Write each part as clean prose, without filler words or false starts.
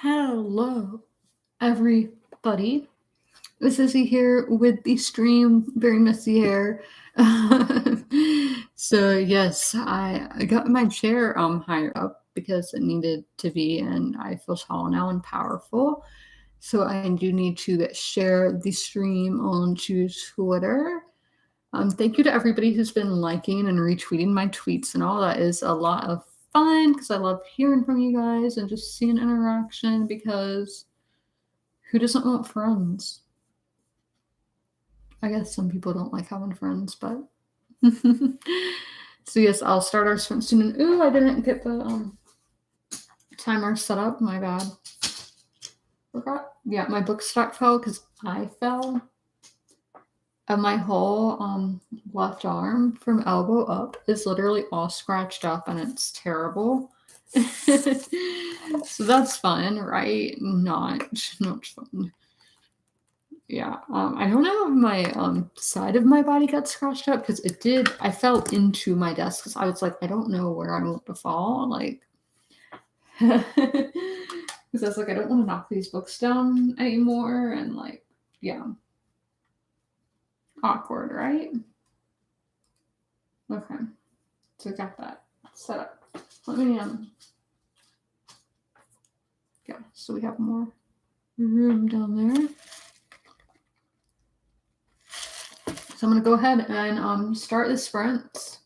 Hello, everybody. This is Izzy here with the stream. Very messy hair. So yes, I got my chair higher up because it needed to be, and I feel tall now and powerful. So I do need to share the stream onto Twitter. Thank you to everybody who's been liking and retweeting my tweets and all. That is a lot of fun because I love hearing from you guys and just seeing interaction because who doesn't want friends? I guess some people don't like having friends, but so yes, I'll start our sprint soon. And ooh, I didn't get the timer set up. My bad. Forgot. Yeah, my book stock fell because I fell. And my whole left arm from elbow up is literally all scratched up and it's terrible. So that's fun, right? Not fun. Yeah, I don't know if my side of my body got scratched up because it did. I fell into my desk because I was like, I don't know where I want to fall. Like, because I was like, I don't want to knock these books down anymore. And like, yeah, awkward, right? Okay, so I got that set up. Let me yeah. So we have more room down there. So I'm gonna go ahead and start the sprints.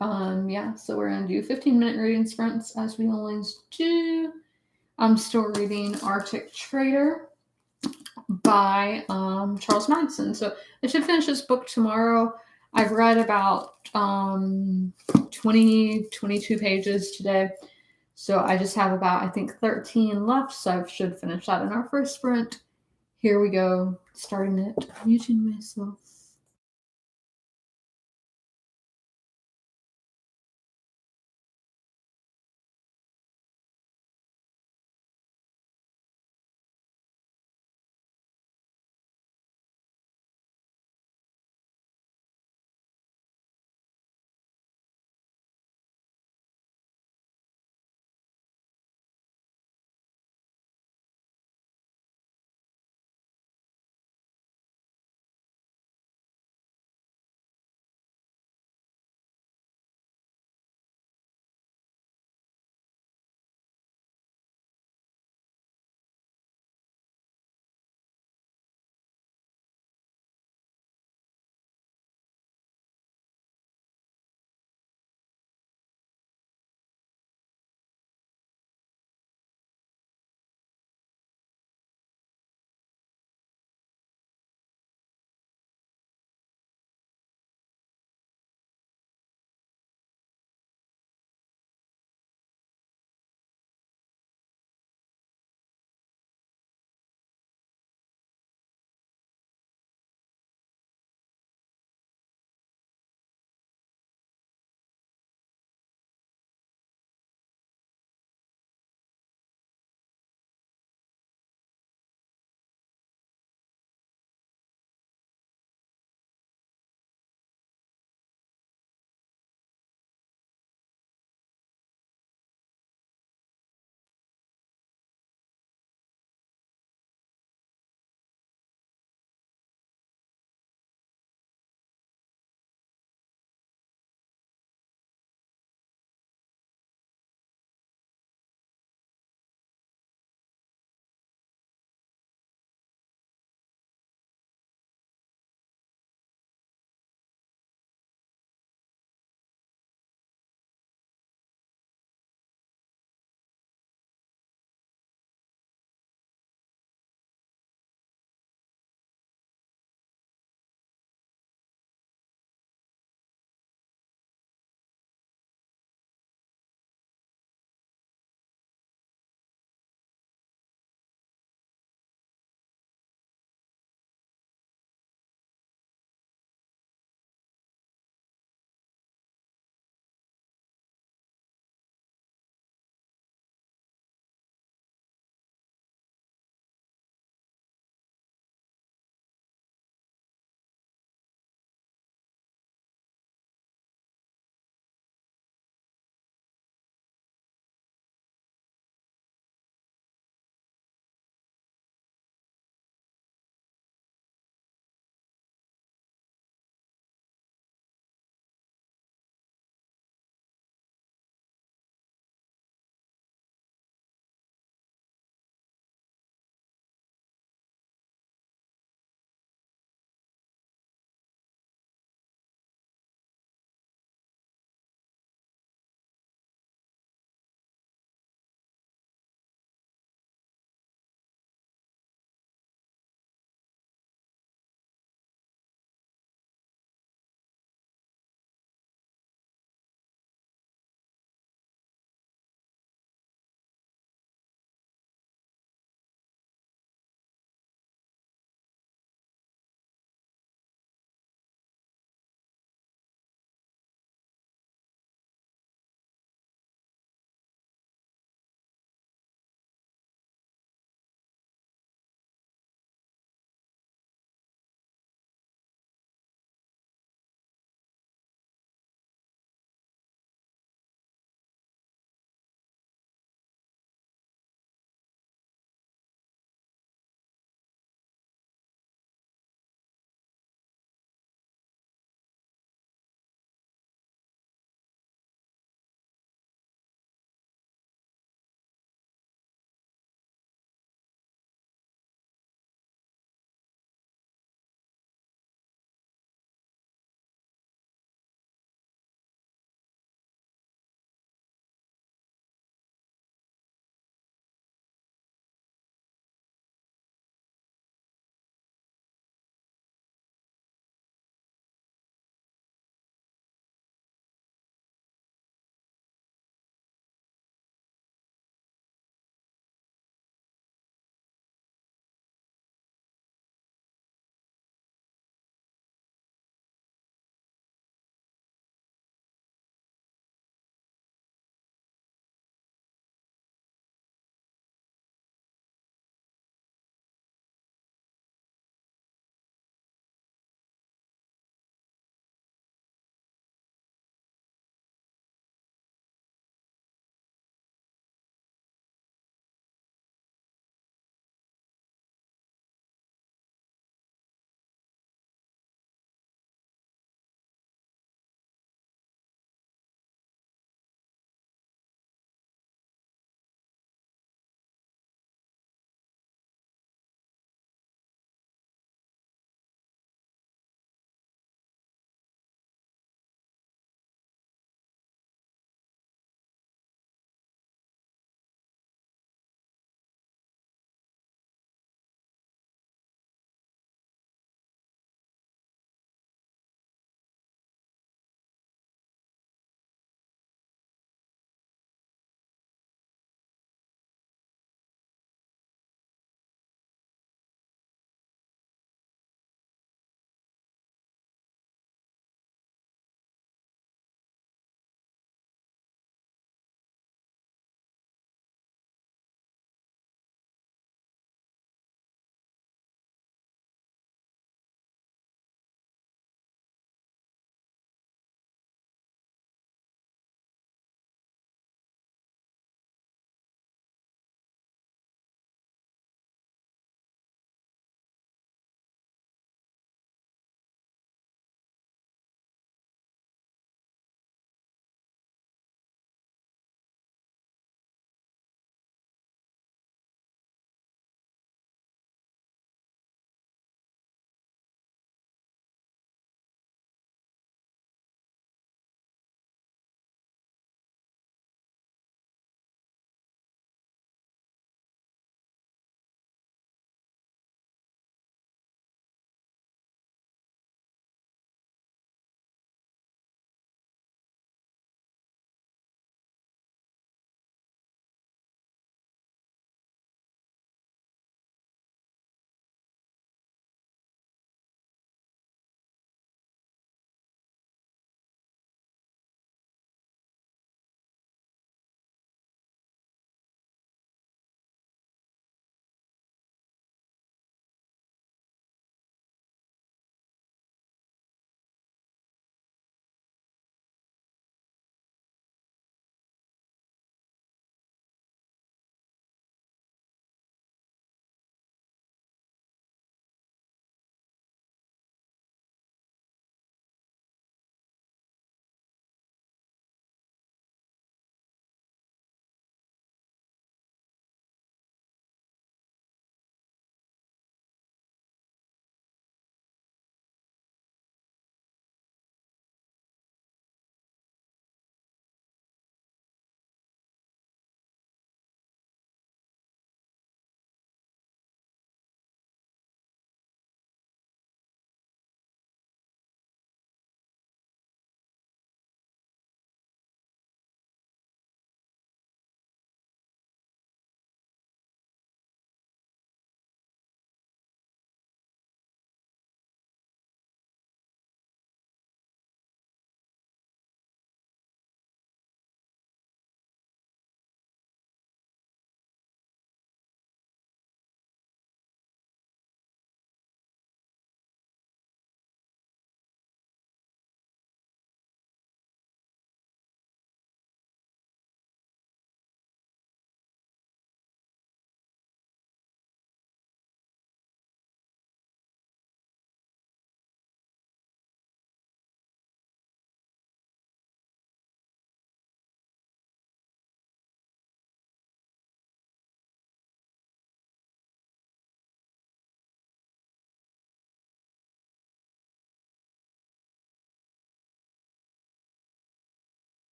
Yeah, so we're gonna do 15-minute reading sprints as we always do. I'm still reading Arctic Trader by Charles Manson. So I should finish this book tomorrow. I've read about 22 pages today. So I just have about, I think, 13 left. So I should finish that in our first sprint. Here we go, starting it, muting myself.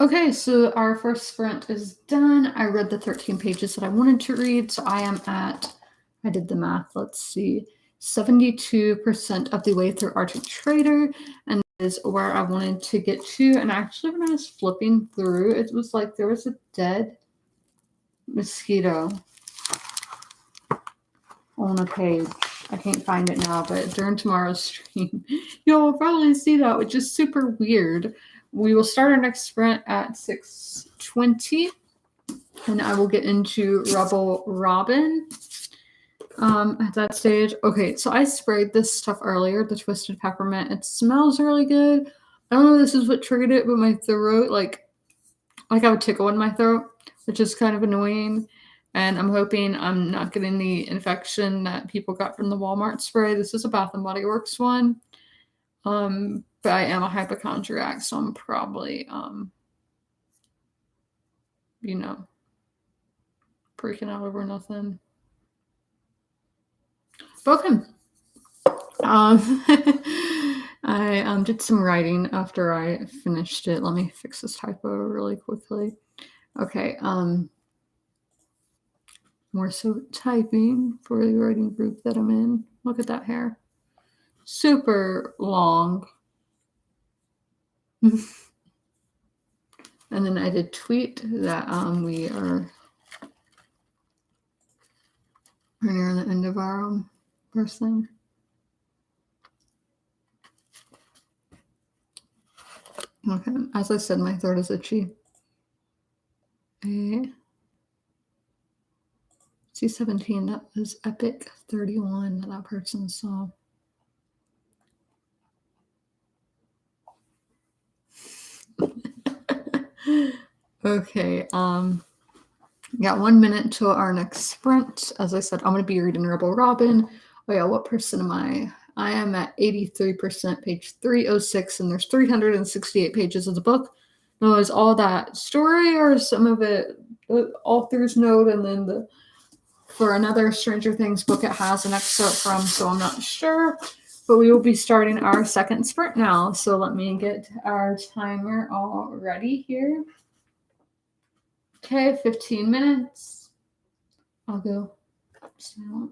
Okay, so our first sprint is done. I read the 13 pages that I wanted to read. So I am at, I did the math, let's see, 72% of the way through Argent Trader, and that is where I wanted to get to. And actually, when I was flipping through, it was like there was a dead mosquito on a page. I can't find it now, but during tomorrow's stream, you'll probably see that, which is super weird. We will start our next sprint at 6:20, and I will get into Rebel Robin at that stage. Okay, so I sprayed this stuff earlier, the Twisted Peppermint. It smells really good. I don't know if this is what triggered it, but my throat, like I would tickle in my throat, which is kind of annoying. And I'm hoping I'm not getting the infection that people got from the Walmart spray. This is a Bath and Body Works one. But I am a hypochondriac, so I'm probably you know, freaking out over nothing. But okay. I did some writing after I finished it. Let me fix this typo really quickly. Okay, more so typing for the writing group that I'm in. Look at that hair. Super long. And then I did tweet that we are near the end of our first thing. Okay, as I said, my throat is itchy. C17, that was epic 31 that person saw. Okay, got 1 minute till our next sprint. As I said, I'm going to be reading Rebel Robin. Oh yeah, what percent am I? I am at 83%, page 306, and there's 368 pages of the book. Now, is all that story or some of it the author's note, and then for another Stranger Things book it has an excerpt from, so I'm not sure. But we will be starting our second sprint now. So let me get our timer all ready here. Okay, 15 minutes. I'll go. So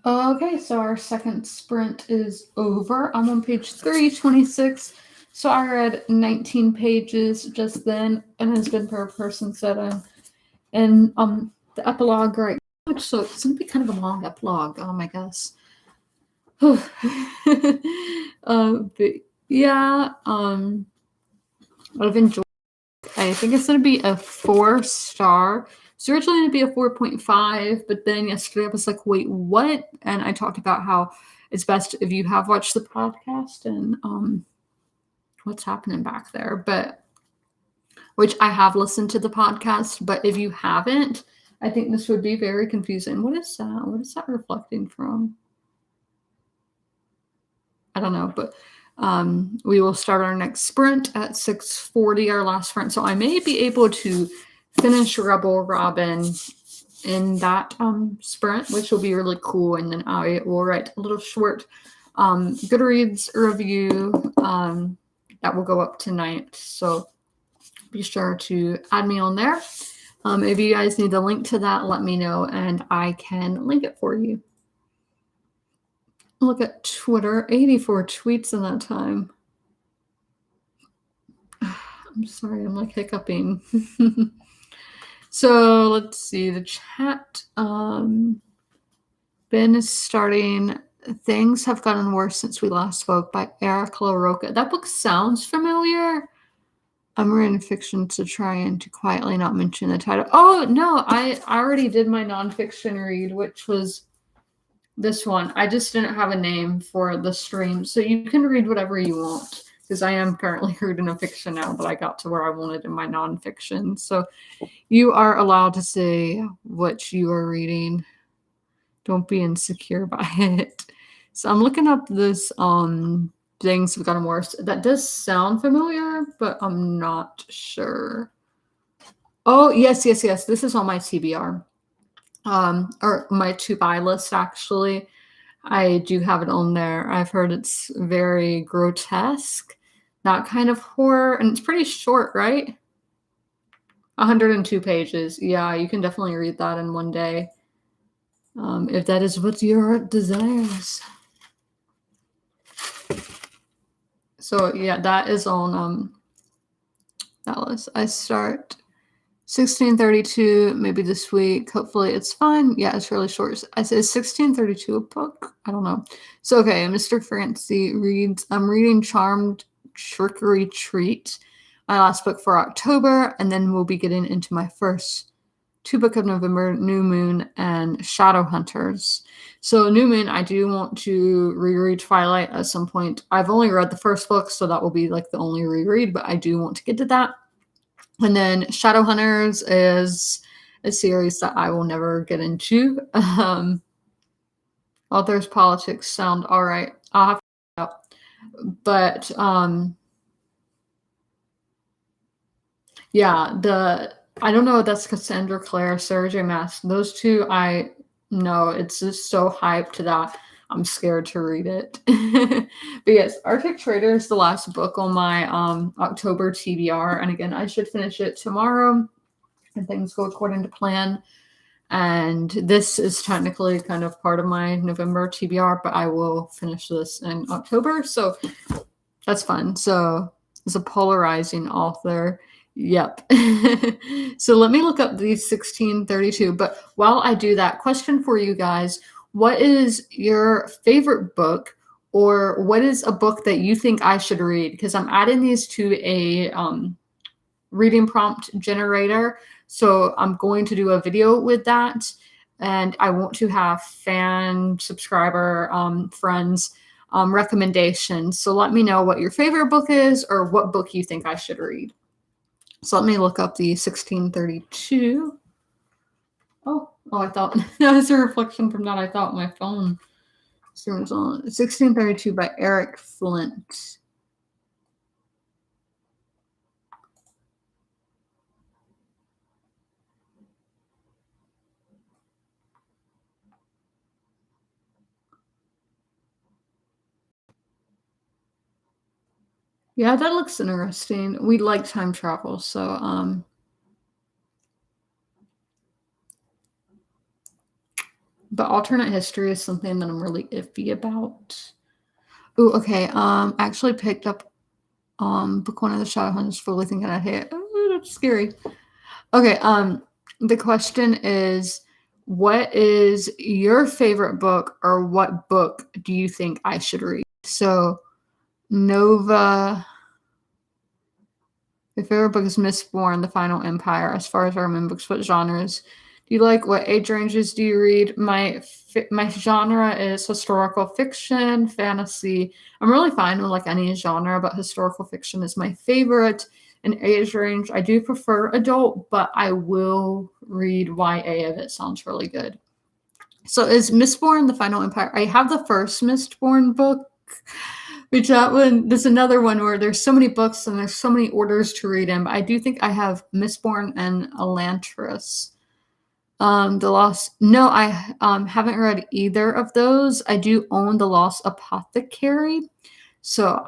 Okay, so our second sprint is over. I'm on page 326. So I read 19 pages just then, and it's been per person set in the epilogue right now. So it's gonna be kind of a long epilogue, I guess. But yeah, I've enjoyed. I think it's gonna be a 4 star. It's originally gonna be a 4.5, but then yesterday I was like, wait, what? And I talked about how it's best if you have watched the podcast and what's happening back there. But which I have listened to the podcast, but if you haven't, I think this would be very confusing. What is that? What is that reflecting from? I don't know, but we will start our next sprint at 6:40, our last sprint. So I may be able to finish Rebel Robin in that sprint, which will be really cool. And then I will write a little short Goodreads review that will go up tonight. So be sure to add me on there. If you guys need the link to that, let me know and I can link it for you. Look at Twitter, 84 tweets in that time. I'm sorry, I'm like hiccuping. So let's see the chat. Ben is starting Things Have Gotten Worse Since We Last Spoke by Eric LaRocca. That book sounds familiar. I'm reading fiction to try and to quietly not mention the title. Oh no, I already did my nonfiction read, which was this one. I just didn't have a name for the stream. So you can read whatever you want, because I am currently reading a fiction now that I got to where I wanted in my nonfiction. So you are allowed to say what you are reading. Don't be insecure by it. So I'm looking up this Things Have Gotten Worse. That does sound familiar, but I'm not sure. Oh, yes. This is on my TBR. Or my to buy list actually. I do have it on there. I've heard it's very grotesque, that kind of horror, and it's pretty short, right? 102 pages. Yeah, you can definitely read that in one day. If that is what your heart desires. So yeah, that is on that list. I start 1632 maybe this week. Hopefully it's fun. Yeah, it's really short. I said 1632 a book. I don't know. So okay, Mr. Fancy reads. I'm reading Charmed Trickery Treat, my last book for October, and then we'll be getting into my first 2 book of November, New Moon and Shadow Hunters. So New Moon, I do want to reread Twilight at some point. I've only read the first book, so that will be like the only reread, but I do want to get to that. And then Shadow Hunters is a series that I will never get into. Authors Politics sound all right. I'll have to check it out. But yeah, I don't know if that's Cassandra Clare, Sarah J. Maas. Those two, I know it's just so hyped that I'm scared to read it. But yes, Arctic Trader is the last book on my October TBR. And again, I should finish it tomorrow and things go according to plan. And this is technically kind of part of my November TBR, but I will finish this in October. So that's fun. So it's a polarizing author. Yep. So let me look up the 1632. But while I do that, question for you guys. What is your favorite book, or what is a book that you think I should read? Because I'm adding these to a reading prompt generator. So I'm going to do a video with that. And I want to have fan, subscriber, friends recommendations. So let me know what your favorite book is or what book you think I should read. So let me look up the 1632. Oh, I thought that was a reflection from that. I thought my phone was on. 1632 by Eric Flint. Yeah, that looks interesting. We like time travel, so but alternate history is something that I'm really iffy about. Ooh, okay, I actually picked up, Book One of the Shadowhunters, fully thinking I hit. Ooh, that's scary. Okay, the question is, what is your favorite book, or what book do you think I should read? So, Nova, my favorite book is Mistborn, The Final Empire. As far as I remember books, what genres do you like? What age ranges do you read? My genre is historical fiction, fantasy. I'm really fine with like any genre, but historical fiction is my favorite. An age range, I do prefer adult, but I will read YA if it sounds really good. So is Mistborn The Final Empire? I have the first Mistborn book, which that one, there's another one where there's so many books and there's so many orders to read in. But I do think I have Mistborn and Elantris. The Lost. No, I haven't read either of those. I do own The Lost Apothecary, so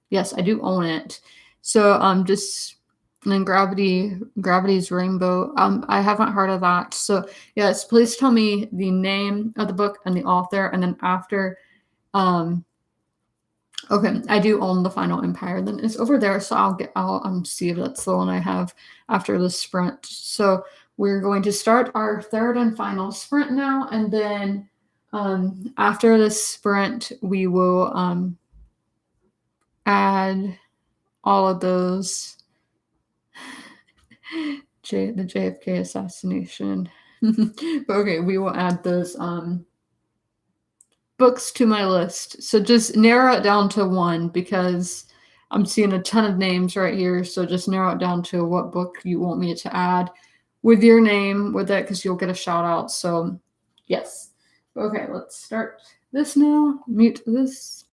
yes, I do own it. So just and then Gravity's Rainbow. I haven't heard of that. So yes, please tell me the name of the book and the author, and then after. Um, okay, I do own The Final Empire. Then it's over there, so I'll see if that's the one I have after the sprint. So we're going to start our third and final sprint now, and then after the sprint, we will add all of those the JFK assassination. But okay, we will add those books to my list. So just narrow it down to one because I'm seeing a ton of names right here. So just narrow it down to what book you want me to add with your name with it because you'll get a shout out. So yes. Okay, let's start this now. Mute this.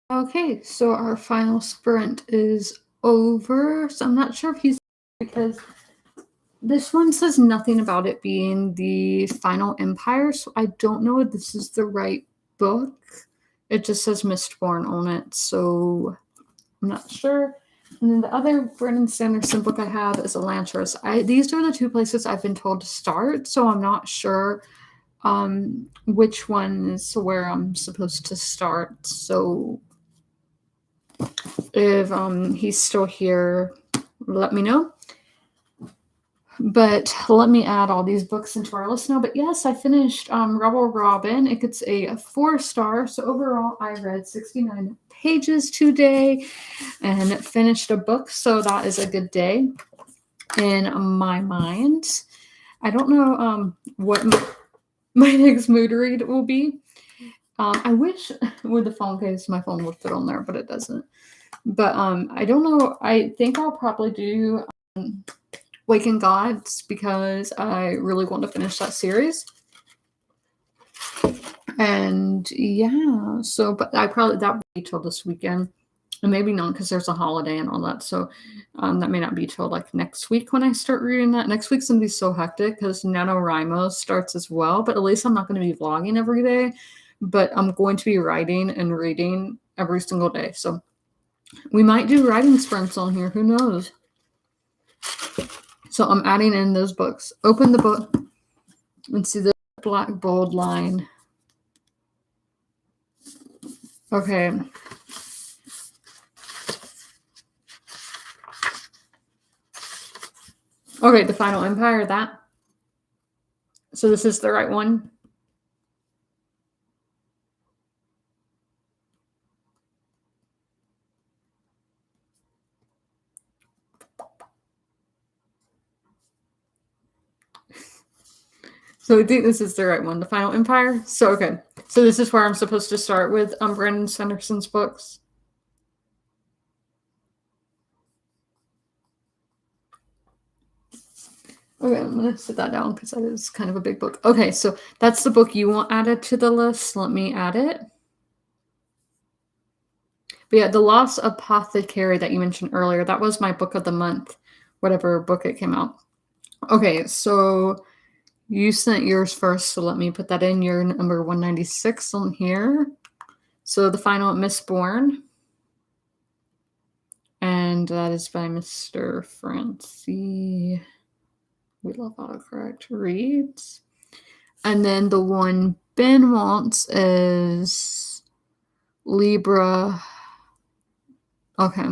Okay, so our final sprint is over. So I'm not sure if he's because this one says nothing about it being the final empire, so I don't know if this is the right book. It just says Mistborn on it, so I'm not sure. And then the other Brandon Sanderson book I have is Elantris. These are the two places I've been told to start, so I'm not sure which one is where I'm supposed to start. So if he's still here, let me know. But let me add all these books into our list now. But yes, I finished Rebel Robin. It gets a 4-star. So overall, I read 69 pages today and finished a book. So that is a good day in my mind. I don't know what my next mood read will be. I wish with the phone case my phone would fit on there, but it doesn't. But I don't know. I think I'll probably do Waking Gods because I really want to finish that series. And yeah, so but I probably that will be till this weekend. And maybe not because there's a holiday and all that. So that may not be till like next week when I start reading that. Next week's gonna be so hectic because NaNoWriMo starts as well. But at least I'm not gonna be vlogging every day. But I'm going to be writing and reading every single day. So we might do writing sprints on here. Who knows? So I'm adding in those books. Open the book and see the black bold line. Okay. Okay, the Final Empire, that. So this is the right one. So I think this is the right one, the Final Empire. So okay. So this is where I'm supposed to start with Brandon Sanderson's books. Okay, I'm gonna sit that down because that is kind of a big book. Okay, so that's the book you want added to the list. Let me add it. But yeah, The Lost Apothecary that you mentioned earlier, that was my book of the month, whatever book it came out. Okay, so you sent yours first, so let me put that in. Your number 196 on here. So The Final Mistborn. And that is by Mr. Francie. We love autocorrect reads. And then the one Ben wants is Libra. Okay.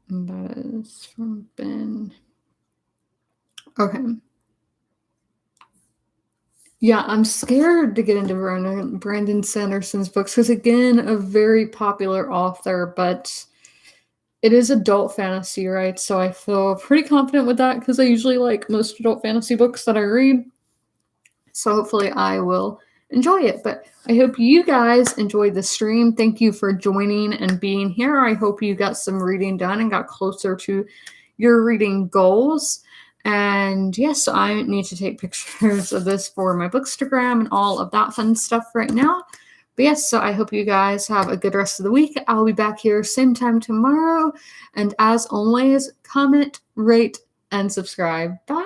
And that is from Ben. Okay. Yeah, I'm scared to get into Brandon Sanderson's books because, again, a very popular author, but it is adult fantasy, right? So I feel pretty confident with that because I usually like most adult fantasy books that I read. So hopefully I will enjoy it. But I hope you guys enjoyed the stream. Thank you for joining and being here. I hope you got some reading done and got closer to your reading goals. And yes, I need to take pictures of this for my Bookstagram and all of that fun stuff right now. But yes, so I hope you guys have a good rest of the week. I'll be back here same time tomorrow. And as always, comment, rate, and subscribe. Bye.